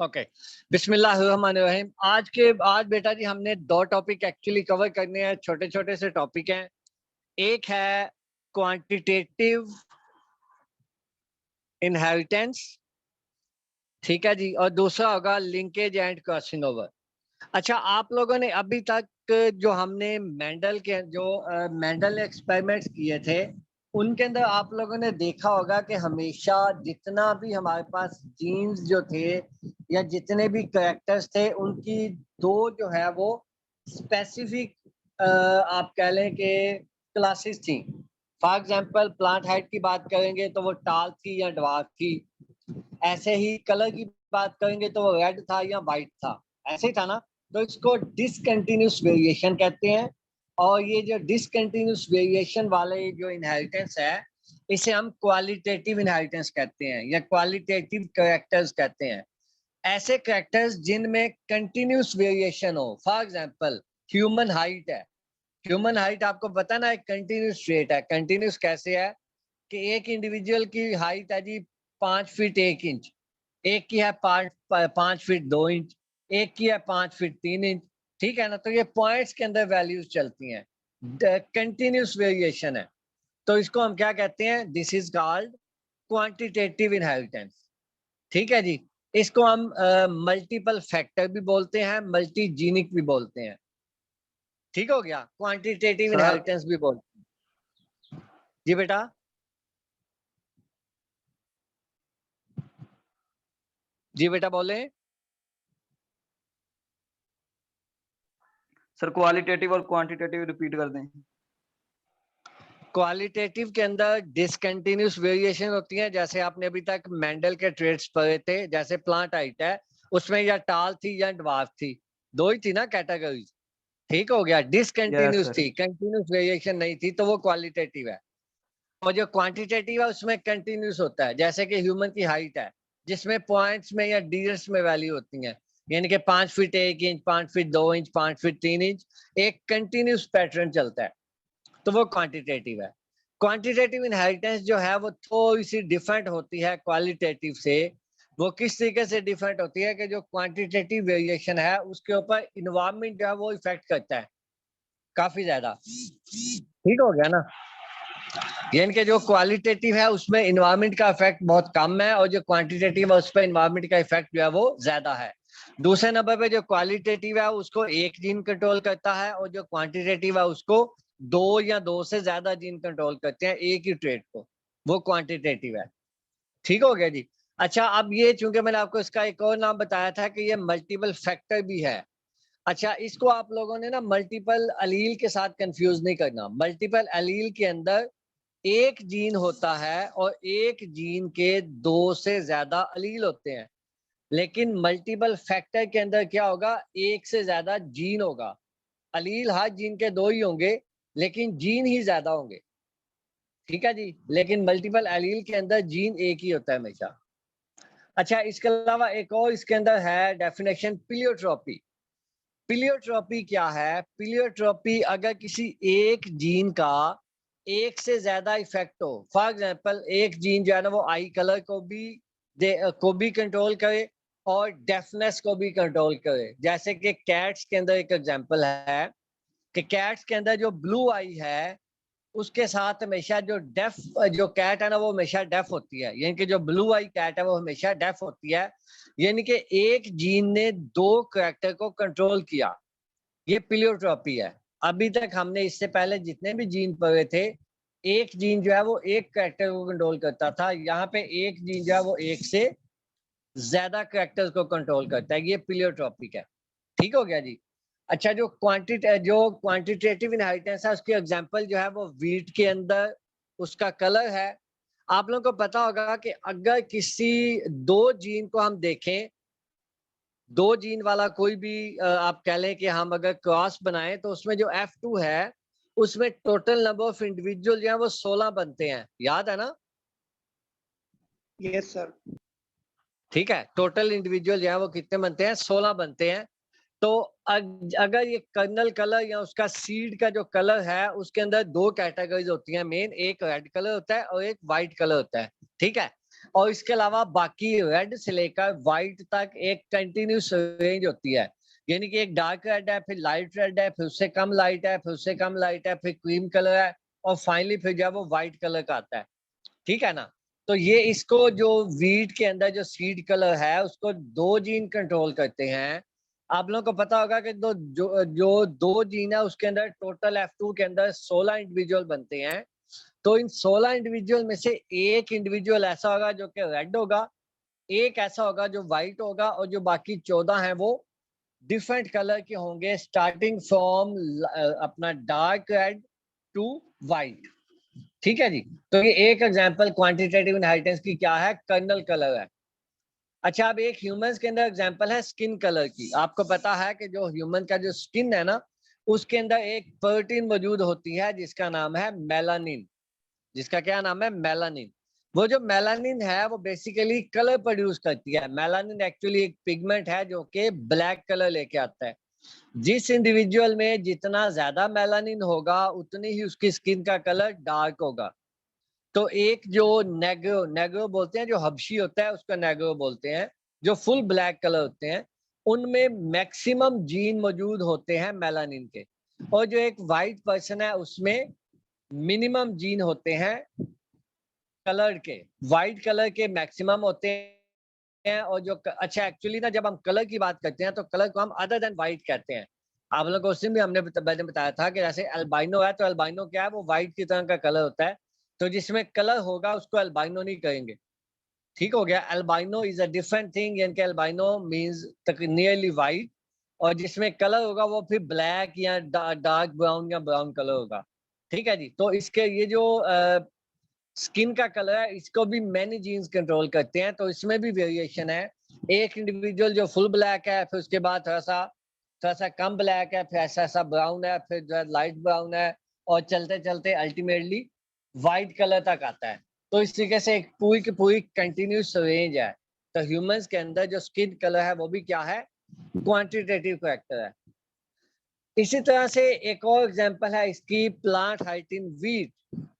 Okay, बिस्मिल्लाहिर्रहमानिर्रहीम। आज बेटा जी हमने दो टॉपिक एक्चुअली कवर करने हैं, छोटे छोटे से टॉपिक हैं। एक है क्वांटिटेटिव इनहेरिटेंस, ठीक है जी, और दूसरा होगा लिंकेज एंड क्रॉसिंग ओवर। अच्छा, आप लोगों ने अभी तक जो हमने मेंडल ने एक्सपेरिमेंट्स किए थे उनके अंदर आप लोगों ने देखा होगा कि हमेशा जितना भी हमारे पास जीन्स जो थे या जितने भी कैरेक्टर्स थे उनकी दो जो है वो स्पेसिफिक आप कह लें कि क्लासेस थी। फॉर एग्जांपल प्लांट हाइट की बात करेंगे तो वो टाल थी या ड्वार्फ थी। ऐसे ही कलर की बात करेंगे तो वो रेड था या वाइट था, ऐसे ही था ना। तो इसको डिसकंटिन्यूस वेरिएशन कहते हैं। और ये जो डिसकंटिन्यूस वेरिएशन वाले जो इनहेरिटेंस है इसे हम क्वालिटेटिव इनहेरिटेंस कहते हैं या क्वालिटेटिव कैरेक्टर्स कहते हैं। ऐसे कैरेक्टर्स जिनमें कंटिन्यूस वेरिएशन हो। फॉर एग्जांपल ह्यूमन हाइट है। ह्यूमन हाइट आपको पता ना एक कंटिन्यूस रेट है। कंटिन्यूस कैसे है कि एक इंडिविजुअल की हाइट है जी 5 फीट 1 इंच, एक की है 5 फीट 2 इंच, एक की है 5 फीट 3 इंच, ठीक है ना। तो ये पॉइंट्स के अंदर वैल्यूज चलती हैं, कंटिन्यूस वेरिएशन है। तो इसको हम क्या कहते हैं? This is called quantitative inheritance, ठीक है जी। इसको हम मल्टीपल फैक्टर भी बोलते हैं, मल्टी जीनिक भी बोलते हैं, ठीक हो गया। क्वांटिटेटिव सर इनहेरिटेंस भी बोलते हैं जी बेटा। जी बेटा बोले। सर क्वालिटेटिव और क्वांटिटेटिव रिपीट कर दें। क्वालिटेटिव के अंदर डिसकंटिन्यूस वेरिएशन होती है, जैसे आपने अभी तक मेंडल के ट्रेड्स पढ़े थे। जैसे प्लांट हाइट है उसमें या टाल थी या ड्वार्फ थी, दो ही थी ना कैटेगरीज, ठीक हो गया। Yes discontinuous sir. थी, कंटिन्यूस वेरिएशन नहीं थी, तो वो क्वालिटेटिव है। और जो क्वांटिटेटिव है उसमें कंटिन्यूस होता है, जैसे कि ह्यूमन की हाइट है जिसमें पॉइंट्स में या डिजिट्स में वैल्यू होती है, यानी कि 5 feet 1 inch, 5 feet 2 inch, 5 feet 3 inch, एक कंटिन्यूस पैटर्न चलता है, तो वो क्वांटिटेटिव है। क्वांटिटेटिव इनहेरिटेंस जो है वो थोड़ी सी डिफरेंट होती है क्वालिटेटिव से। वो किस तरीके से डिफरेंट होती है कि जो क्वांटिटेटिव वेरिएशन है उसके ऊपर इन्वायरमेंट जो है वो इफेक्ट करता है काफी ज्यादा, ठीक हो गया ना। यानी कि जो क्वालिटेटिव है उसमें इन्वायरमेंट का इफेक्ट बहुत कम है और जो क्वांटिटेटिव है उस पर इन्वायरमेंट का इफेक्ट जो है वो ज्यादा है। दूसरे नंबर पे जो क्वालिटेटिव है उसको एक जीन कंट्रोल करता है और जो क्वांटिटेटिव है उसको दो या दो से ज्यादा जीन कंट्रोल करते हैं एक ही ट्रेट को, वो क्वांटिटेटिव है, ठीक हो गया जी। अच्छा, अब ये चूंकि मैंने आपको इसका एक और नाम बताया था कि ये मल्टीपल फैक्टर भी है। अच्छा, इसको आप लोगों ने ना मल्टीपल अलील के साथ कंफ्यूज नहीं करना। मल्टीपल अलील के अंदर एक जीन होता है और एक जीन के दो से ज्यादा अलील होते हैं, लेकिन मल्टीपल फैक्टर के अंदर क्या होगा? एक से ज्यादा जीन होगा। अलील हर जीन के दो ही होंगे लेकिन जीन ही ज्यादा होंगे, ठीक है जी। लेकिन मल्टीपल अलील के अंदर जीन एक ही होता है हमेशा। अच्छा, इसके अलावा एक और इसके अंदर है डेफिनेशन, प्लियोट्रॉपी। प्लियोट्रॉपी क्या है? प्लियोट्रॉपी अगर किसी एक जीन का एक से ज्यादा इफेक्ट हो। फॉर एग्जांपल एक जीन जो है ना वो आई कलर को भी कंट्रोल करे और डेफनेस को भी कंट्रोल करे। जैसे कि कैट्स के अंदर एक एग्जांपल है कि कैट्स के अंदर जो ब्लू आई है उसके साथ हमेशा जो कैट है ना वो हमेशा डेफ होती है, यानी कि जो ब्लू आई कैट है वो हमेशा डेफ होती है। यानी कि एक जीन ने दो कैरेक्टर को कंट्रोल किया, ये प्लियोट्रॉपी है। अभी तक हमने इससे पहले जितने भी जीन पढ़े थे एक जीन जो है वो एक कैरेक्टर को कंट्रोल करता था, यहाँ पे एक जीन जो है वो एक से ज्यादा कैरेक्टर्स को कंट्रोल करता है, ये प्लियोट्रॉपिक है, ठीक हो गया जी। अच्छा, जो क्वांटिटेटिव इनहेरिटेंस है उसकी एग्जांपल जो है वो वीट के अंदर उसका कलर है। आप लोगों को पता होगा कि अगर किसी दो जीन को हम देखें, दो जीन वाला कोई भी आप कह लें कि हम अगर क्रॉस बनाएं तो उसमें जो F2 है उसमें टोटल नंबर ऑफ इंडिविजुअल जो है वो 16 बनते हैं, याद है ना? Yes sir. ठीक है, टोटल इंडिविजुअल जो है वो कितने बनते हैं? 16 बनते हैं। तो अगर ये कर्नल कलर या उसका सीड का जो कलर है उसके अंदर दो कैटेगरीज होती हैं मेन, एक रेड कलर होता है और एक व्हाइट कलर होता है, ठीक है। और इसके अलावा बाकी रेड से लेकर व्हाइट तक एक कंटिन्यूस रेंज होती है, यानी कि एक डार्क रेड है, फिर लाइट रेड है, फिर उससे कम लाइट है, फिर उससे कम लाइट है, फिर क्रीम कलर है, और फाइनली फिर जब वो व्हाइट कलर का आता है, ठीक है ना। तो ये इसको जो वीट के अंदर जो सीड कलर है उसको दो जीन कंट्रोल करते हैं। आप लोगों को पता होगा कि जो दो जीन है उसके अंदर टोटल F2 के अंदर 16 इंडिविजुअल बनते हैं। तो इन 16 इंडिविजुअल में से एक इंडिविजुअल ऐसा होगा जो कि रेड होगा, एक ऐसा होगा जो व्हाइट होगा, और जो बाकी 14 हैं वो डिफरेंट कलर के होंगे, स्टार्टिंग फ्रॉम अपना डार्क रेड टू व्हाइट। ठीक है जी। तो ये एक एग्जांपल क्वांटिटेटिव इनहेरिटेंस की क्या है, कर्नल कलर है। अच्छा, अब एक ह्यूमंस के अंदर एग्जांपल है स्किन कलर की। आपको पता है कि जो ह्यूमन का जो स्किन है ना, उसके अंदर एक प्रोटीन मौजूद होती है जिसका नाम है मेलानिन। जिसका क्या नाम है, मेलानिन। वो जो मेलानिन है वो बेसिकली कलर प्रोड्यूस करती है। मेलानिन एक्चुअली एक पिगमेंट है जो कि ब्लैक कलर लेके आता है। जिस इंडिविजुअल में जितना ज्यादा मेलानिन होगा उतनी ही उसकी स्किन का कलर डार्क होगा। तो एक जो नेग्रो नेग्रो बोलते हैं, जो हबशी होता है उसको नेग्रो बोलते हैं, जो फुल ब्लैक कलर होते हैं, उनमें मैक्सिमम जीन मौजूद होते हैं मेलानिन के। और जो एक व्हाइट पर्सन है उसमें मिनिमम जीन होते हैं कलर के। व्हाइट कलर के मैक्सिमम होते हैं। और जो अच्छा, एक्चुअली ना जब हम कलर की बात करते हैं तो कलर को हम अदर देन व्हाइट कहते हैं। आप लोगों को उस दिन भी मैंने बताया था कि जैसे अल्बाइनो है, तो अल्बाइनो क्या है, वो व्हाइट की तरह का कलर होता है। तो जिसमें कलर होगा उसको अल्बाइनो नहीं कहेंगे। ठीक हो गया। Albino is a different thing, यानी कि अल्बाइनो मींस नियरली व्हाइट, और जिसमें कलर होगा वो फिर ब्लैक या डार्क ब्राउन या ब्राउन कलर होगा। ठीक है जी। तो इसके ये जो स्किन का कलर है इसको भी मैनी जीन्स कंट्रोल करते हैं, तो इसमें भी वेरिएशन है। एक इंडिविजुअल जो फुल ब्लैक है, फिर उसके बाद थोड़ा सा कम ब्लैक है, फिर ऐसा ऐसा ब्राउन है, फिर जो है लाइट ब्राउन है, और चलते चलते अल्टीमेटली व्हाइट कलर तक आता है। तो इस तरीके से एक पूरी की पूरी कंटिन्यूस रेंज है। तो ह्यूमंस के अंदर जो स्किन कलर है वो भी क्या है, क्वांटिटेटिव फैक्टर है। इसी तरह से एक और एग्जांपल है इसकी, plant height in wheat.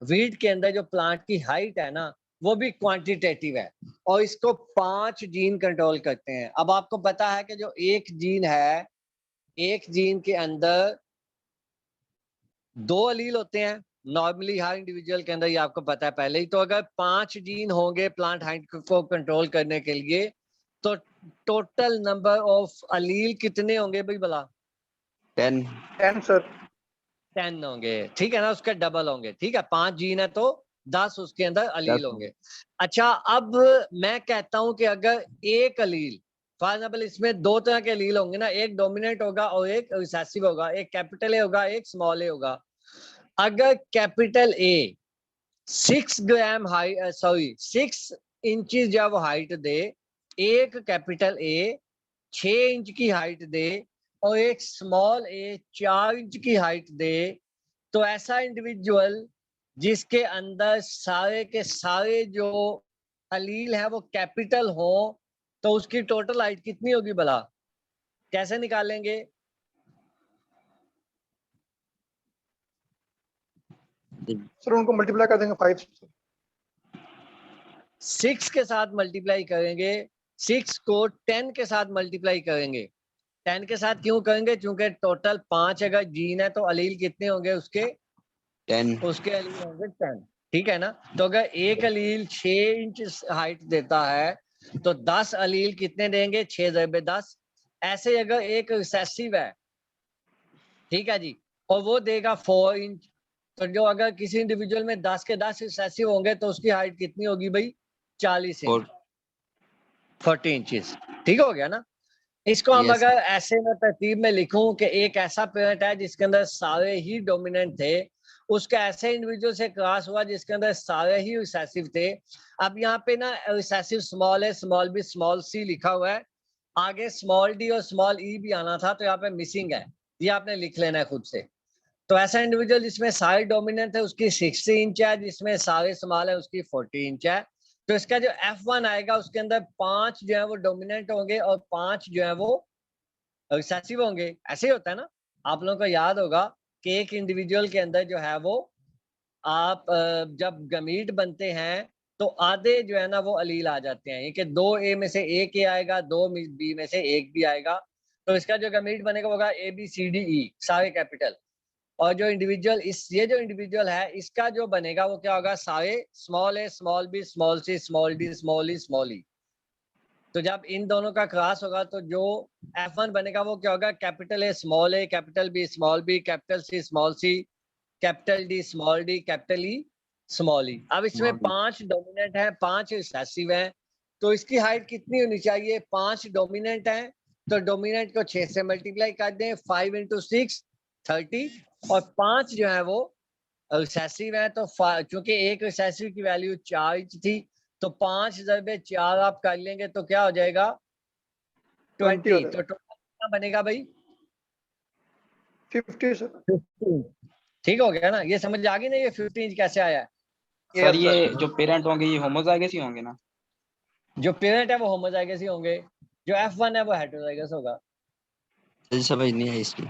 Wheat के अंदर जो प्लांट की हाइट है ना, वो भी क्वांटिटेटिव है, और इसको 5 जीन कंट्रोल करते हैं। अब आपको पता है कि जो एक जीन है, एक जीन के अंदर 2 अलील होते हैं नॉर्मली हर इंडिविजुअल के अंदर, ये आपको पता है पहले ही। तो अगर 5 जीन होंगे प्लांट हाइट को कंट्रोल करने के लिए, तो टोटल नंबर ऑफ अलील कितने होंगे भाई भला? 10 सर। 10 होंगे, ठीक है ना, उसके डबल होंगे। ठीक है, 5 जीन है तो 10 उसके अंदर अलील होंगे। अच्छा, अब मैं कहता हूं कि अगर एक अलील, फॉर एग्जाम्पल इसमें 2 तरह के अलील होंगे ना, एक डोमिनेंट होगा और एक रिसेसिव होगा, एक कैपिटल ए होगा, एक स्मॉल ए होगा। अगर capital A 6 gram height, sorry 6 inches जब हाइट दे, एक कैपिटल ए 6 इंच की हाइट दे, और एक स्मॉल ए 4 इंच की हाइट दे, तो ऐसा इंडिविजुअल जिसके अंदर सारे के सारे जो अलील है वो कैपिटल हो, तो उसकी टोटल हाइट कितनी होगी भला? कैसे निकालेंगे? सर उनको मल्टीप्लाई कर देंगे 5 से। 6 के साथ मल्टीप्लाई करेंगे, 6 को 10 के साथ मल्टीप्लाई करेंगे। 10 के साथ क्यों करेंगे? क्योंकि टोटल 5 अगर जीन है तो अलील कितने होंगे उसके? 10 उसके अलील होंगे 10। ठीक है ना। तो अगर एक अलील 6 इंच हाइट देता है तो 10 अलील कितने देंगे? 6 × 10। ऐसे अगर एक रिसेसिव है, ठीक है जी, और वो देगा 4 इंच, तो जो अगर किसी इंडिविजुअल में 10 के 10 रिसेसिव होंगे तो उसकी हाइट कितनी होगी भाई? 40 इंच, 40 इंचेस। ठीक हो गया ना। इसको हम Yes. अगर ऐसे में तरतीब में लिखूं कि एक ऐसा पेरेंट है जिसके अंदर सारे ही डोमिनेंट थे, उसका ऐसे इंडिविजुअल से क्रॉस हुआ जिसके अंदर सारे ही रिसेसिव थे। अब यहाँ पे ना रिसेसिव स्मॉल है, स्मॉल बी, स्मॉल सी लिखा हुआ है, आगे स्मॉल डी और स्मॉल ई भी आना था, तो यहाँ पे मिसिंग है, ये आपने लिख लेना है खुद से। तो ऐसा इंडिविजुअल जिसमें सारे डोमिनेंट है उसकी 60 इंच है, जिसमें सारे स्मॉल है उसकी 40 इंच है। तो इसका जो F1 आएगा उसके अंदर 5 जो है वो डोमिनेंट होंगे और 5 जो है वो रिसेसिव होंगे। ऐसे ही होता है ना। आप लोगों को याद होगा कि एक इंडिविजुअल के अंदर जो है वो, आप जब गमीट बनते हैं तो आधे जो है ना वो अलील आ जाते हैं, ये कि 2A में से एक ए आएगा, 2B में से एक भी आएगा। तो इसका जो गमीट बनेगा होगा ABCDE सारे कैपिटल, और जो इंडिविजुअल ये जो इंडिविजुअल है इसका जो बनेगा वो क्या होगा, सारे small a small b small c small d small e small e। तो जब इन दोनों का क्रॉस होगा तो जो F1 बनेगा वो क्या होगा, capital A small a, capital B small b, capital C small c, capital D small d, capital E small e। अब इसमें 5 डोमिनेंट है, 5 रिसेसिव है, तो इसकी हाइट कितनी होनी चाहिए, 5 डोमिनेंट है तो डोमिनेंट को 6 से मल्टीप्लाई कर दें, 5 × 6 30, और 5 जो है वो रिसेसिव है, तो चूंकि एक रिसेसिव की वैल्यू 4 इंच थी तो 5 × 4 आप कर लेंगे तो क्या हो जाएगा 20। तो टोटल कितना बनेगा भाई 50 सर। 15। ठीक हो गया ना, ये समझ आ गई ना ये 15 इंच कैसे आया है। सर ये जो पेरेंट होंगे ये होमोजाइगस ही होंगे ना? जो पेरेंट है वो होमोजाइगस ही होंगे, जो F1 है वो हेटेरोजाइगस होगा। समझ नहीं आई इसकी।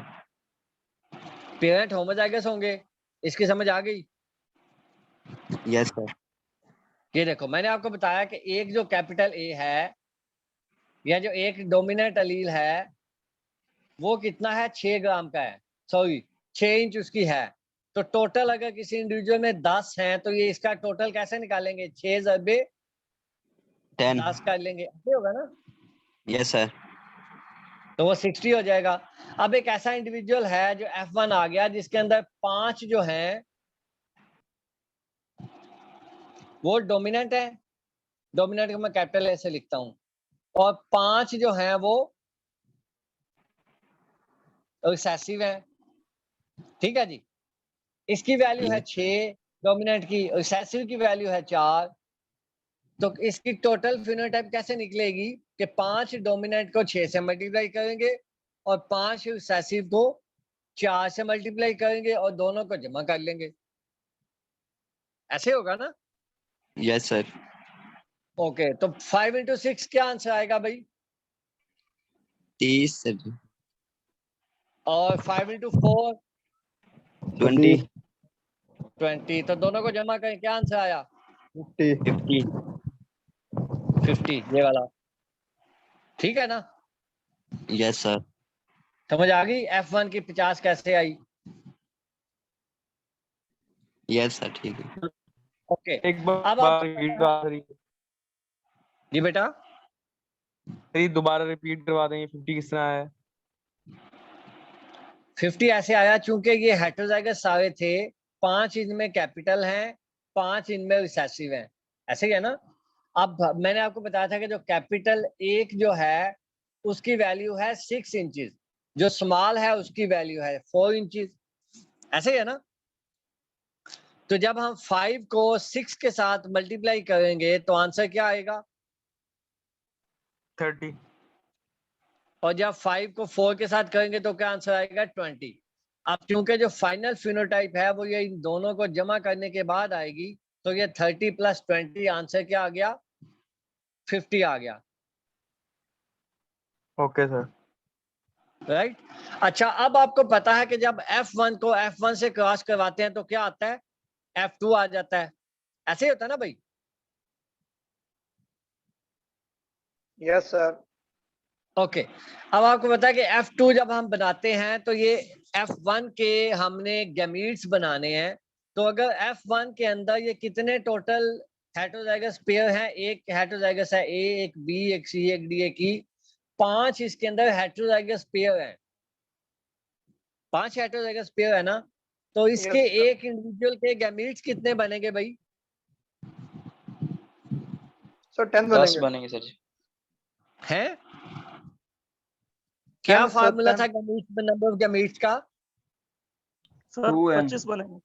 पेरेंट होमोजाइगस होंगे, इसकी समझ आ गई। Yes sir. ये देखो मैंने आपको बताया कि एक जो कैपिटल A है या जो एक डोमिनेंट अलील है वो कितना है, 6 ग्राम का है, सॉरी 6 इंच उसकी है। तो टोटल अगर किसी इंडिविजुअल में 10 हैं तो ये इसका टोटल कैसे निकालेंगे, 6 × 10 कर लेंगे, ऐसे होगा ना। Yes sir. तो वो 60 हो जाएगा। अब एक ऐसा इंडिविजुअल है जो F1 आ गया जिसके अंदर 5 जो हैं वो डोमिनेंट है, डोमिनेंट को मैं कैपिटल ए से लिखता हूं, और 5 जो हैं वो रिसेसिव है। ठीक है जी, इसकी वैल्यू है 6 डोमिनेंट की, रिसेसिव की वैल्यू है 4। तो इसकी टोटल फिनोटाइप कैसे निकलेगी कि 5 डोमिनेंट को 6 से मल्टीप्लाई करेंगे और 5 रिसेसिव को 4 से मल्टीप्लाई करेंगे और दोनों को जमा कर लेंगे, ऐसे होगा ना। Yes sir. ओके, तो 5 × 6 क्या आंसर आएगा भाई, 30 सर। और 5 × 4 20 20। तो दोनों को जमा करें क्या आंसर आया, 50 50, ये वाला। ठीक है ना, यस सर। समझ आ गई F1 की 50 कैसे आई। यस सर ठीक है। ओके, एक बार अब आप जी बेटा दोबारा रिपीट करवा देंगे 50 किस तरह है? 50 ऐसे आया चूंकि ये हेटेरोजाइगस सारे थे, 5 इनमें कैपिटल हैं, 5 इनमें रिसेसिव हैं, ऐसे ही है ना। अब मैंने आपको बताया था कि जो कैपिटल एक जो है उसकी वैल्यू है 6 इंचेस, जो स्मॉल है उसकी वैल्यू है 4 इंचेस, ऐसे ही है ना। तो जब हम 5 को 6 के साथ मल्टीप्लाई करेंगे तो आंसर क्या आएगा 30। और जब 5 को 4 के साथ करेंगे तो क्या आंसर आएगा 20। अब क्योंकि जो फाइनल फिनोटाइप है वो ये इन दोनों को जमा करने के बाद आएगी, तो ये 30 + 20 आंसर क्या आ गया 50 आ गया। Okay sir. राइट। अच्छा, अब आपको पता है कि जब F1 को F1 से क्रॉस करवाते हैं तो क्या आता है, F2 आ जाता है, ऐसे ही होता है ना भाई। Yes sir. ओके, अब आपको पता है कि F2 जब हम बनाते हैं तो ये F1 के हमने गैमीट्स बनाने हैं, तो अगर F1 के अंदर ये कितने टोटल हेटेरोजाइगस पेयर हैं, एक हेटेरोजाइगस है A, एक B, एक C, एक D, एक E, 5 इसके अंदर हेटेरोजाइगस पेयर हैं, 5 हेटेरोजाइगस पेयर है ना। तो इसके Yes, sir. एक इंडिविजुअल के गैमीट्स कितने बनेंगे भाई, सर 10 10 बनेंगे। बनेंगे सर जी। हैं क्या 10 सर, फार्मूला 10 था गैमीट्स में, नंबर ऑफ गैमीट्स का सर 2m 25 बनेंगे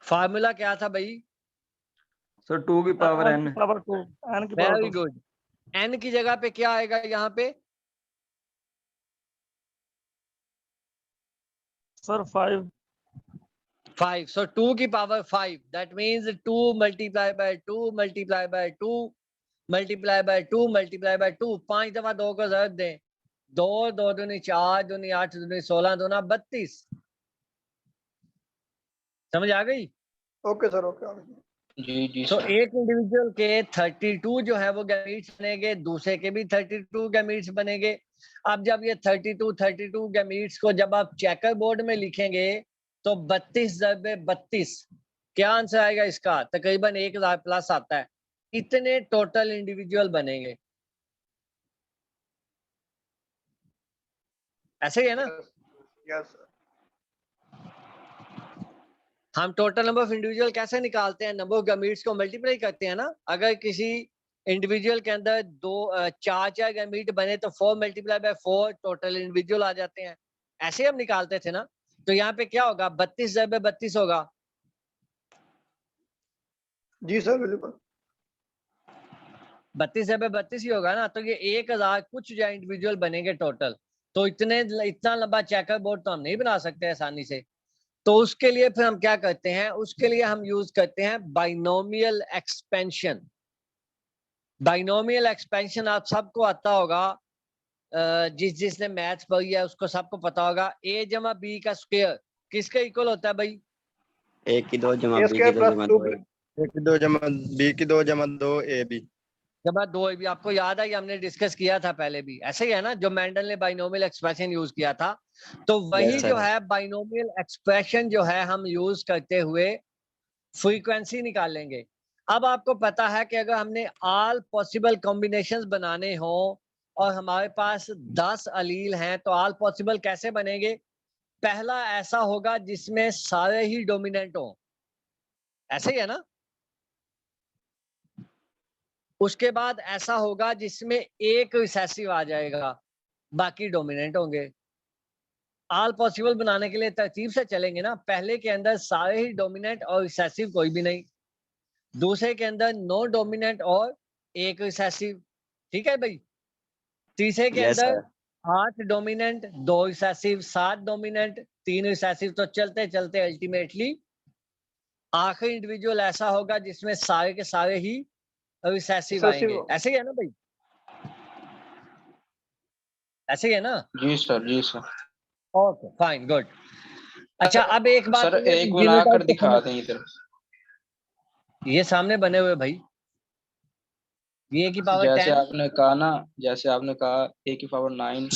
फार्मूला क्या था भाई, सर 2 की पावर n। पावर 2 n की पावर वेरी 2 गुड। n की जगह पे क्या आएगा यहाँ पे, सर 5 5। सो 2 की power 5, that means 2 × 2 × 2 multiply by 2 multiply by 2, 5 दफा 2 को जरूरत दें, 2 2 दूनी 4 दूनी 8 दूनी 16 दूना 32। समझ आ गई। Okay sir, okay. जी जी तो सर। एक इंडिविजुअल के 32 जो है वो गैमीट्स बनेंगे, दूसरे के भी 32 गैमीट्स बनेंगे। अब जब ये 32 गैमीट्स को जब आप चेकर बोर्ड में लिखेंगे तो 32 × 32 क्या आंसर आएगा इसका? तकरीबन 1000 प्लस आता है। इतने टोटल इंडिविजुअल बनेंगे, ऐसे ही है ना? Yes, sir. हम टोटल नंबर ऑफ इंडिविजुअल कैसे निकालते हैं? नंबर ऑफ गैमीट्स को मल्टीप्लाई करते हैं ना। अगर किसी इंडिविजुअल के अंदर 4 गैमीट बने तो 4 × 4 टोटल इंडिविजुअल आ जाते हैं। ऐसे हम निकालते थे ना। तो यहाँ पे क्या होगा? 32 × 32 होगा। जी सर बिल्कुल। 32 × 32 ही होगा ना। तो ये 1000 कुछ जो इंडिविजुअल बनेंगे टोटल। तो इतना लंबा चेकर बोर्ड तो हम नहीं बना सकते आसानी से। तो उसके लिए फिर हम क्या करते हैं? उसके लिए हम यूज करते हैं बाइनोमियल एक्सपेंशन। बाइनोमियल एक्सपेंशन आप सबको आता होगा, जिसने मैथ्स पढ़ी है उसको सबको पता होगा। a + b का स्क्वायर किसके इक्वल होता है भाई? A की 2 जमा A B square की 2 plus जमा 2 2 A की 2 जमा B की 2 जमा 2 AB। जब 2 भी आपको याद है, ये हमने डिस्कस किया था पहले भी, ऐसे ही है ना, जो मेंडल ने बाइनोमियल एक्सप्रेशन यूज किया था। तो वही Yes, जो sir. है बाइनोमियल एक्सप्रेशन जो है हम यूज करते हुए फ्रीक्वेंसी निकालेंगे। अब आपको पता है कि अगर हमने ऑल पॉसिबल कॉम्बिनेशंस बनाने हो और हमारे पास 10 अलील हैं तो ऑल पॉसिबल कैसे बनेंगे? पहला ऐसा होगा जिसमें सारे ही डोमिनेंट हो, ऐसे ही है ना। उसके बाद ऐसा होगा जिसमें एक रिसेसिव आ जाएगा, बाकी डोमिनेंट होंगे। ऑल पॉसिबल बनाने के लिए तरतीब से चलेंगे ना। पहले के अंदर सारे ही डोमिनेंट और रिसेसिव कोई भी नहीं, दूसरे के अंदर नो डोमिनेंट और एक रिसेसिव, ठीक है भाई। तीसरे के Yes, अंदर sir. 8 dominant 2 recessive, 7 dominant 3 recessive. तो चलते चलते अल्टीमेटली आखिरी इंडिविजुअल ऐसा होगा जिसमें सारे के सारे ही रिसेसिव Recessive आएंगे। होगा। ऐसे ही है ना भाई? ऐसे ही है ना? जी सर। जी सर। Okay fine good. अच्छा अब एक बात सर ये एक जीनोटाइप बनाकर को दिखा समझ, दें इधर। ये सामने बने हुए भाई, ये की पावर जैसे 10। आपने कहा ना, जैसे आपने कहा A⁴ 9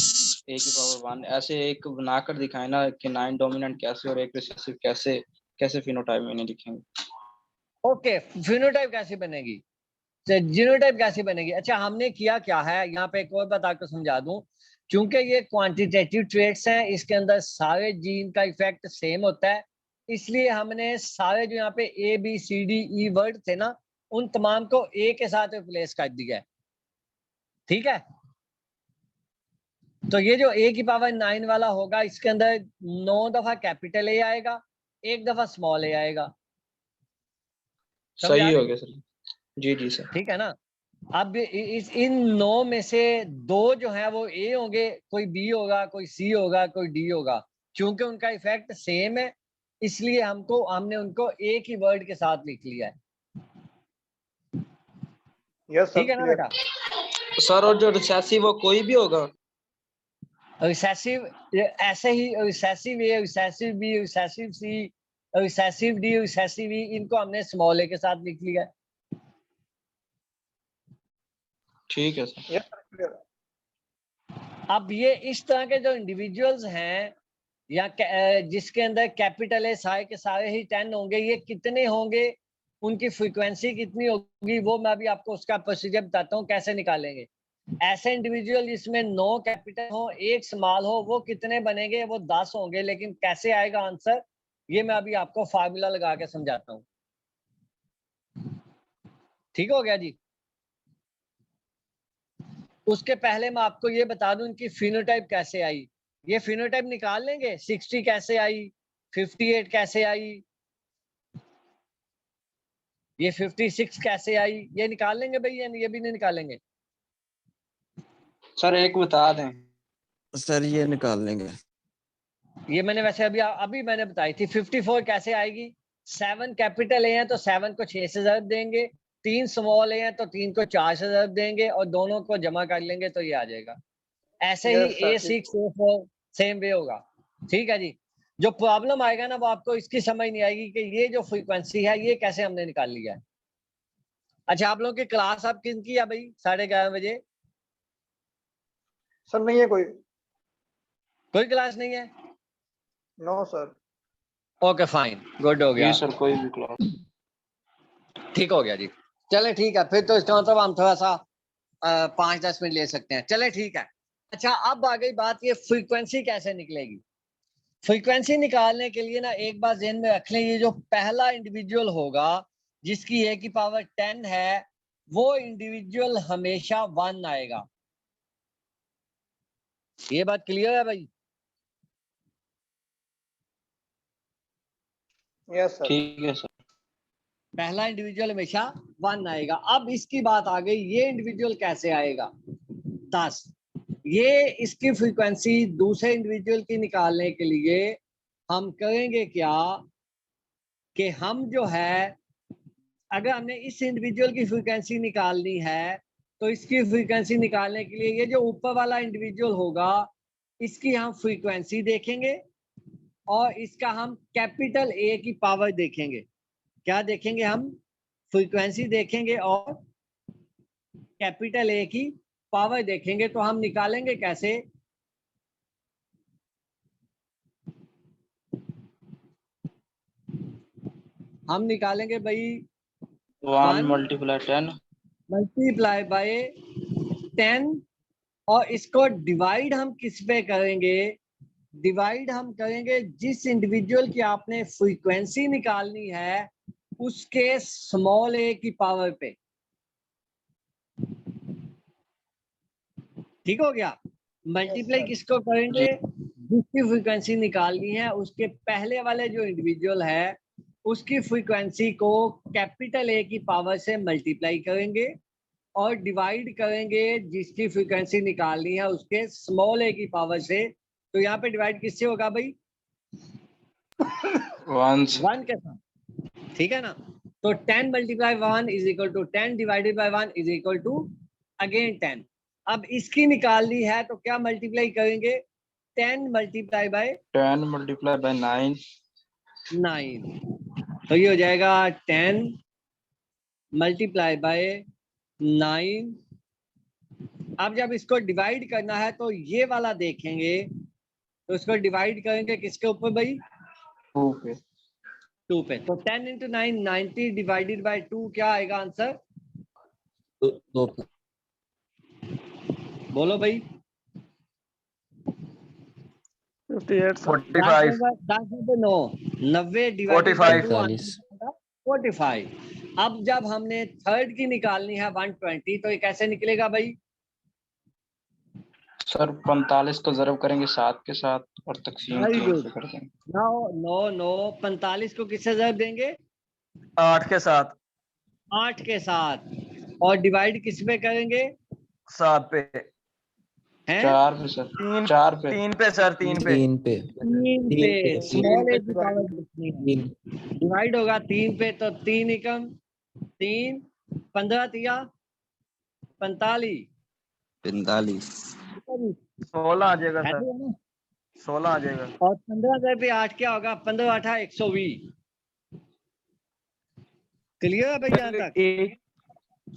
A⁴ 1 ऐसे एक बनाकर दिखाए ना कि 9 डोमिनेंट कैसे और एक रिसेसिव कैसे, कैसे फिनोटाइप में नहीं दिखेंगे। ओके फिनोटाइप कैसे बनेगी? जीनोटाइप कैसे बनेगी? अच्छा हमने किया क्या है यहाँ पे, एक और बात आपको समझा दूं। क्योंकि ये क्वांटिटेटिव ट्रेट्स हैं, इसके अंदर सारे जीन का इफेक्ट सेम होता है, इसलिए हमने सारे जो यहाँ पे ABCDE वर्ड थे ना, उन तमाम को A के साथ रिप्लेस कर दिया है, ठीक है। तो ये जो A⁴ 9 वाला होगा, इसके अंदर 9 दफा कैपिटल A आएगा, 1 दफा स्मॉल a आएगा। समझ आ सही हो गई? गया सर। जी जी सर। ठीक है ना। अब इन 9 में से 2 जो है वो A होंगे, कोई B होगा, कोई C होगा, कोई D होगा। क्योंकि उनका इफेक्ट सेम है, इसलिए हमने उनको एक ही वर्ड के साथ लिख लिया है। Yes sir ठीक है ना clear। बेटा? सर और जो रिसेसिव वो कोई भी होगा? रिसेसिव ऐसे ही, recessive A, recessive B, recessive C, recessive D, recessive E, इनको हमने स्मॉल a के साथ लिख लिया है। ठीक है सर। Yes sir clear। अब ये इस तरह के जो इंडिविजुअल्स हैं या जिसके अंदर कैपिटल है, सारे के सारे ही 10 होंगे, ये कितने होंगे, उनकी फ्रीक्वेंसी कितनी होगी, वो मैं अभी आपको उसका प्रोसीजर बताता हूँ कैसे निकालेंगे। ऐसे इंडिविजुअल जिसमें 9 कैपिटल हो 1 स्मॉल हो, वो कितने बनेंगे? वो 10 होंगे। लेकिन कैसे आएगा आंसर, ये मैं अभी आपको फार्मूला लगा के समझाता हूँ। ठीक हो गया जी? उसके पहले मैं आपको ये बता दूं इनकी फिनोटाइप कैसे आई। ये फिनोटाइप निकाल लेंगे, 60 कैसे आई, 58 कैसे आई, ये 56 कैसे आई, ये निकाल लेंगे भाई, ये भी नहीं निकालेंगे? सर एक बता दें। सर ये निकाल लेंगे। ये मैंने वैसे अभी मैंने बताई थी। 54 कैसे आएगी? 7 कैपिटल ए हैं तो 7 को 6 से ज़रब देंगे, 3 स्मॉल ए हैं तो 3 को 4 से ज़रब देंगे और दोनों को जमा कर लेंगे तो ये आ जाएगा। ऐसे ही Yes sir ठीक। A6 A4 सेम वे होगा। ठीक है जी। जो प्रॉब्लम आएगा ना वो आपको इसकी समझ नहीं आएगी कि ये जो फ्रीक्वेंसी है ये कैसे हमने निकाल लिया है। अच्छा, आप लोग की क्लास अब किन की है भाई 11:30 बजे? सर नहीं है कोई। कोई क्लास नहीं है? No sir. Okay fine, good हो गया, जी सर, कोई भी क्लास। ठीक हो गया जी। चले ठीक है, फिर तो इसका मतलब हम थोड़ा सा 5-10 मिनट ले सकते हैं। चले ठीक है। अच्छा, अब आ गई बात, ये फ्रीक्वेंसी कैसे निकलेगी। फ्रीक्वेंसी निकालने के लिए ना एक बात ध्यान में रख लें, ये जो पहला इंडिविजुअल होगा जिसकी a की पावर 10 है, वो इंडिविजुअल हमेशा 1 आएगा। ये बात क्लियर है भाई? Yes sir. ठीक है सर। पहला इंडिविजुअल हमेशा 1 आएगा। अब इसकी बात आ गई, ये इंडिविजुअल कैसे आएगा 10। ये इसकी फ्रीक्वेंसी दूसरे इंडिविजुअल की निकालने के लिए हम करेंगे क्या कि हम जो है, अगर हमने इस इंडिविजुअल की फ्रीक्वेंसी निकालनी है तो इसकी फ्रीक्वेंसी निकालने के लिए ये जो ऊपर वाला इंडिविजुअल होगा इसकी हम फ्रीक्वेंसी देखेंगे और इसका हम कैपिटल ए की पावर देखेंगे। क्या देखेंगे हम? फ्रीक्वेंसी देखेंगे और कैपिटल ए की पावर देखेंगे। तो हम निकालेंगे कैसे? हम निकालेंगे भाई 1 मल्टीप्लाई 10 मल्टीप्लाई बाय 10 और इसको डिवाइड हम किस पे करेंगे? डिवाइड हम करेंगे जिस इंडिविजुअल की आपने फ्रीक्वेंसी निकालनी है उसके स्मॉल ए की पावर पे। ठीक हो गया? मल्टीप्लाई किसको करेंगे? जिसकी फ्रीक्वेंसी निकालनी है उसके पहले वाले जो इंडिविजुअल है उसकी फ्रीक्वेंसी को कैपिटल ए की पावर से मल्टीप्लाई करेंगे और डिवाइड करेंगे जिसकी फ्रीक्वेंसी निकालनी है उसके स्मॉल ए की पावर से। तो यहाँ पे डिवाइड किससे होगा भाई? 1 के साथ, ठीक है ना? तो 10 multiply 1 is equal to 10 divided by 1 is equal to again 10। अब इसकी निकालनी है तो क्या मल्टीप्लाई करेंगे? 10 मल्टीप्लाई बाय 10 मल्टीप्लाई बाय 9 तो ये हो जाएगा 10 मल्टीप्लाई बाय 9। अब जब इसको डिवाइड करना है तो ये वाला देखेंगे, तो इसको डिवाइड करेंगे किसके ऊपर भाई? 2 पे। 2 पे। तो 10 into 9 90 डिवाइडेड बाय 2 क्या आएगा आंसर? 2 बोलो भाई। 58 सर। 45 9 90 divided by 2 45। अब जब हमने थर्ड की निकालनी है 120 तो ये कैसे निकलेगा भाई? सर 45 को ज़रब करेंगे 7 के साथ और तकसीम Very 3 good. से कर देंगे। नो 45 को किससे जब देंगे? 8 के साथ 8 के साथ और डिवाइड किस पे करेंगे? 7 पे हैं? 4 पे सर। 4 पे। 3 पे सर 3 पे 3 पे स्मॉल ए की पावर कितनी है? डिवाइड होगा 3 पे तो 3 एकम 3 15 तिया 45 16 आ जाएगा सर, 16 आ जाएगा। और 15 पे 8 क्या होगा? 15 8 120। क्लियर है भाई यहाँ तक?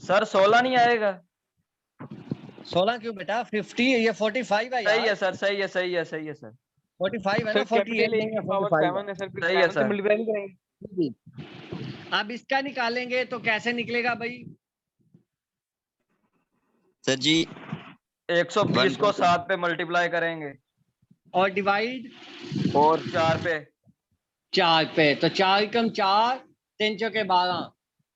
सर 16 नहीं आएगा? 16 क्यों बेटा? 50 ये 45 है सही है यार। सर, सही है सर। 45 है ना? 48 नहीं है, 45 है। सही है सर। मल्टीप्लाई नहीं करेंगे। अब इसका निकालेंगे तो कैसे निकलेगा भाई? सर जी 120 को 7 पे मल्टीप्लाई करेंगे और डिवाइड और 4 पे 4 पे तो 4 कम 4 3 चौके 12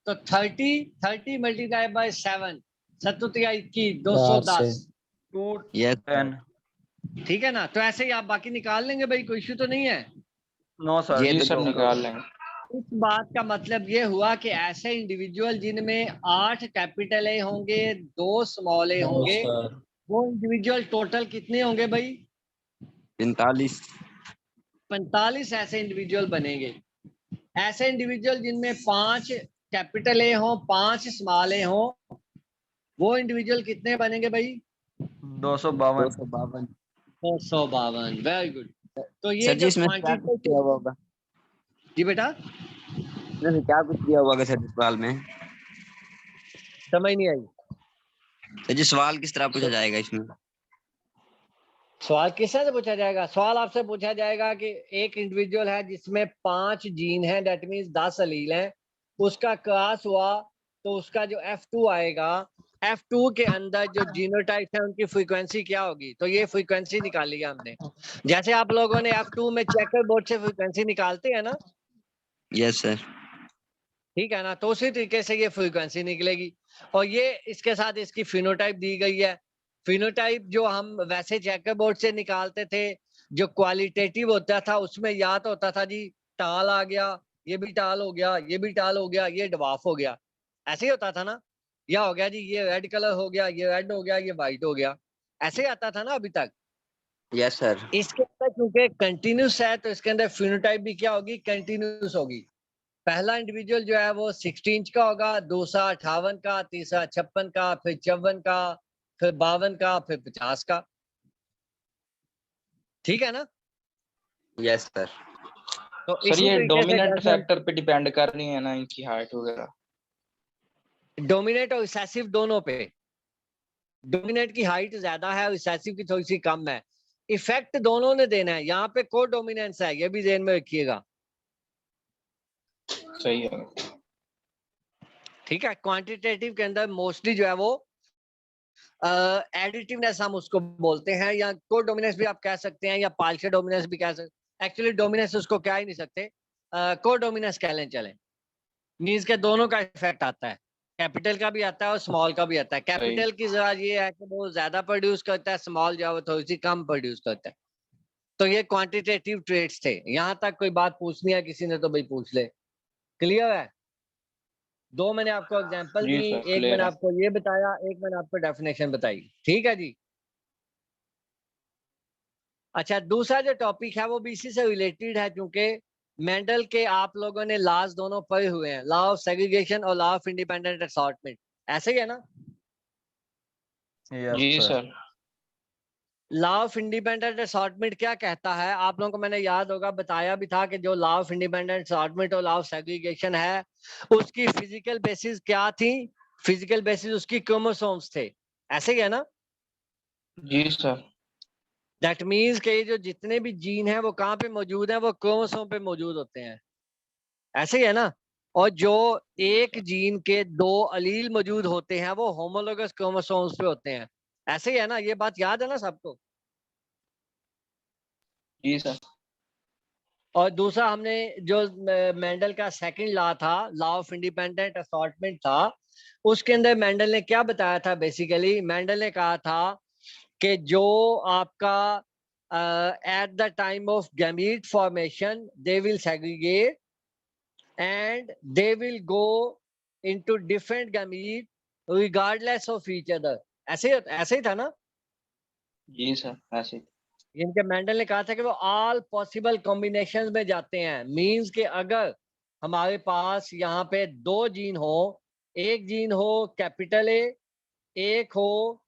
तो 30 मल्टीप्लाई बाय 7 7 21 210। 210। ठीक है ना? तो ऐसे ही आप बाकी निकाल लेंगे भाई, कोई इश्यू तो नहीं है। नो सर, जी सर निकाल लेंगे। इस बात का मतलब ये हुआ कि ऐसे इंडिविजुअल जिनमें 8 कैपिटल ए होंगे 2 स्मॉल ए होंगे वो इंडिविजुअल टोटल कितने होंगे भाई? 45 ऐसे इंडिविजुअल बनेंगे। ऐसे इंडिविजुअल जिनमें 5 कैपिटल ए हो 5 स्मॉल ए हो वो इंडिविजुअल कितने बनेंगे भाई? 252। 252। Very good. तो ये सर जी जो इसमें क्या कुछ क्वांटिटी दिया हुआ होगा? जी बेटा इसमें से क्या कुछ दिया हुआ होगा सर सवाल में? समझ नहीं आई। सर जी सवाल किस तरह पूछा जाएगा इसमें? सवाल किस तरह से पूछा जाएगा? सवाल आपसे पूछा जाएगा कि एक इंडिविजुअल है जिसमें 5 जीन है, दैट मीन्स 10 अलील हैं, उसका क्रॉस हुआ तो उसका जो F2 आएगा, F2 के अंदर जो जीनोटाइप है उनकी फ्रीक्वेंसी क्या होगी? तो ये फ्रीक्वेंसी निकाली है हमने। जैसे आप लोगों ने F2 में चेकर बोर्ड से फ्रीक्वेंसी निकालते हैं ना, यस सर। ठीक है ना, तो उसी तरीके से ये फ्रीक्वेंसी निकलेगी। और ये इसके साथ इसकी फिनोटाइप दी गई है। फिनोटाइप जो हम वैसे चेकर बोर्ड से निकालते थे, जो क्वालिटेटिव होता था उसमें याद होता था जी टाल आ गया, ये भी टाल हो गया, ये भी टाल हो गया, ये डवाफ हो गया, ऐसे ही होता था ना। या हो गया जी ये रेड कलर हो गया, ये रेड हो गया, ये व्हाइट हो गया, ऐसे ही आता था ना अभी तक। Yes sir. इसके अंदर क्योंकि कंटिन्यूस है तो इसके अंदर फिनोटाइप भी क्या होगी? कंटिन्यूस होगी। पहला इंडिविजुअल जो है वो 60 इंच का होगा, दूसरा 58 का, तीसरा 56 का, फिर 54 का, फिर 52 का, फिर 50 का। ठीक है ना? Yes sir. तो सर इसी ये तरीके से डोमिनेंट जैसे हम फैक्टर पे डिपेंड कर रही है ना, इनकी हाइट वगैरह? डोमिनेट और रिसेसिव दोनों पे। डोमिनेट की हाइट ज्यादा है और रिसेसिव की थोड़ी सी कम है। इफेक्ट दोनों ने देना है, यहाँ पे को डोमिनेंस है, ये भी ध्यान में रखिएगा। सही है। ठीक है, क्वांटिटेटिव के अंदर मोस्टली जो है वो एडिटिवनेस हम उसको बोलते हैं, या को डोमिनेंस भी आप कह सकते हैं, या पार्शियल डोमिनेंस भी कह सकते हैं। एक्चुअली डोमिनेंस उसको कह ही नहीं सकते, को डोमिनेंस कह लें चलें। मींस के दोनों का इफेक्ट आता है, कैपिटल का भी आता है और स्मॉल का भी आता है। कैपिटल की जरा ये है कि वो ज्यादा प्रोड्यूस करता है, स्मॉल जो है वो थोड़ी सी कम प्रोड्यूस करता है। तो ये क्वांटिटेटिव ट्रेड्स थे। यहाँ तक कोई बात पूछनी है किसी ने तो भाई पूछ ले। क्लियर है? दो मैंने आपको एग्जांपल जी दी, सर एक क्लियर मैंने है। आपको ये बताया, एक मैंने आपको डेफिनेशन बताई। ठीक है जी। अच्छा, दूसरा जो टॉपिक है वो भी इसी से रिलेटेड है, क्योंकि मेंडल के आप लोगों ने लॉज दोनों पढ़े हुए हैं, लॉ ऑफ सेग्रीगेशन और लॉ ऑफ इंडिपेंडेंट असॉर्टमेंट। ऐसे ही है ना? जी sir. Law of independent assortment क्या कहता है? आप लोगों को मैंने याद होगा बताया भी था कि जो लॉ ऑफ इंडिपेंडेंट असॉर्टमेंट और लॉ ऑफ सेग्रीगेशन है उसकी फिजिकल बेसिस क्या थी? फिजिकल बेसिस उसकी क्रोमोसोम्स थे। ऐसे ही है ना? जी सर। दैट मीन्स के जो जितने भी जीन हैं वो कहाँ पे मौजूद हैं? वो क्रोमोसोम पे मौजूद होते हैं। ऐसे ही है ना? और जो एक जीन के 2 अलील मौजूद होते हैं वो होमोलोगस क्रोमोसोम्स पे होते हैं। ऐसे ही है ना? ये बात याद है ना सबको? जी सर। और दूसरा हमने जो मेंडल का सेकंड लॉ था, लॉ ऑफ इंडिपेंडेंट असॉर्टमेंट था, उसके अंदर मेंडल ने क्या बताया था? बेसिकली मेंडल ने कहा था कि जो आपका at the time of gamete formation they will segregate and they will go into different gamete regardless of each other। ऐसे ही था ना? जी सर ऐसे। इनके मेंडल ने कहा था कि वो ऑल पॉसिबल कॉम्बिनेशन में जाते हैं। मींस कि अगर हमारे पास यहाँ पे 2 जीन हो, एक जीन हो कैपिटल ए, एक हो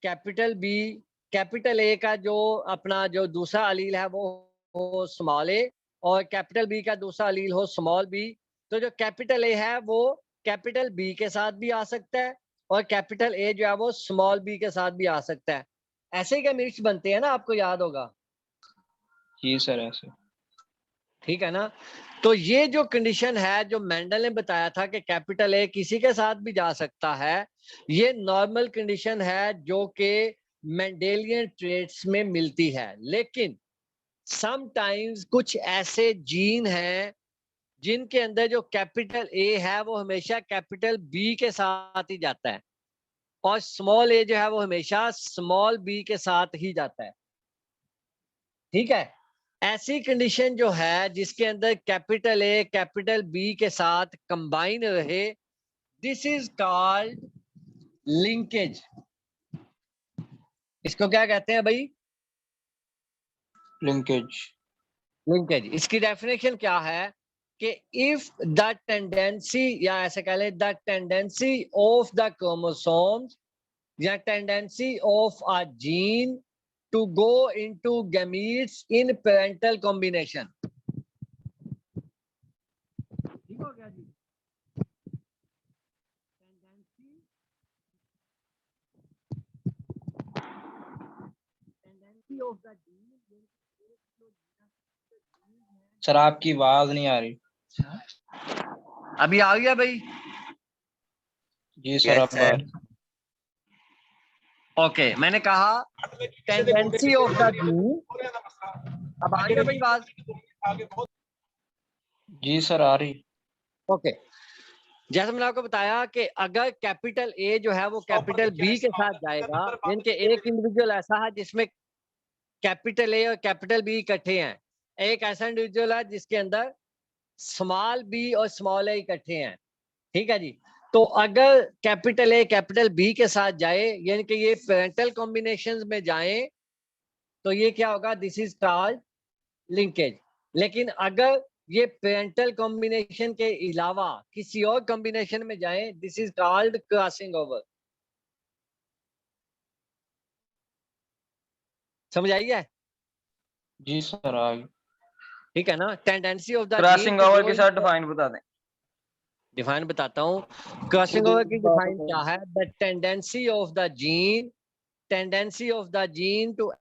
कैपिटल बी, कैपिटल ए का जो अपना जो दूसरा अलील है वो हो स्मॉल ए, और कैपिटल बी का दूसरा अलील हो स्मॉल बी। तो जो कैपिटल ए है वो कैपिटल बी के साथ भी आ सकता है, और कैपिटल ए जो है वो स्मॉल बी के साथ भी आ सकता है। ऐसे ही गैमीट्स बनते हैं ना, आपको याद होगा। जी सर ऐसे। ठीक है ना? तो ये जो कंडीशन है जो मेंडल ने बताया था कि कैपिटल ए किसी के साथ भी जा सकता है, ये नॉर्मल कंडीशन है जो कि मेंडेलियन ट्रेट्स में मिलती है। लेकिन समटाइम्स कुछ ऐसे जीन हैं जिनके अंदर जो कैपिटल ए है वो हमेशा कैपिटल बी के साथ ही जाता है, और स्मॉल ए जो है वो हमेशा स्मॉल बी के साथ ही जाता है। ठीक है? ऐसी कंडीशन जो है जिसके अंदर कैपिटल ए कैपिटल बी के साथ कंबाइन रहे, दिस इज कॉल्ड लिंकेज। इसको क्या कहते हैं भाई? लिंकेज। लिंकेज। इसकी डेफिनेशन क्या है कि इफ द टेंडेंसी, या ऐसे कह लें the tendency of the chromosomes या tendency of a gene to go into gametes in parental combination. ठीक हो गया जी? Tendency tendency of the gene, sir आपकी आवाज नहीं आ रही। अभी आ गया भाई? जी सर Yes, अब sir. ओके, मैंने कहा टेंडेंसी ऑफ द जीन। अब आ गया भाई बात? जी सर आ रही। ओके, जैसे मैंने आपको बताया कि अगर कैपिटल ए जो है वो कैपिटल बी के साथ जाएगा, यानी कि एक इंडिविजुअल ऐसा है जिसमें कैपिटल ए और कैपिटल बी इकट्ठे हैं, एक ऐसा इंडिविजुअल है जिसके अंदर स्मॉल बी और स्मॉल ए इकट्ठे हैं, ठीक है जी। तो अगर कैपिटल ए कैपिटल बी के साथ जाए, यानी कि ये पेरेंटल कॉम्बिनेशंस में जाए, तो ये क्या होगा? This is called linkage. लेकिन अगर ये पेरेंटल कॉम्बिनेशन के अलावा किसी और कॉम्बिनेशन में जाए, this is called crossing over. समझ आई है? जी सर आ गई। ठीक है ना? Tendency of the crossing over के साथ डिफाइन बता दें। डिफाइन बताता हूँ। क्रॉसिंग ओवर की डिफाइन क्या है? The tendency of the gene to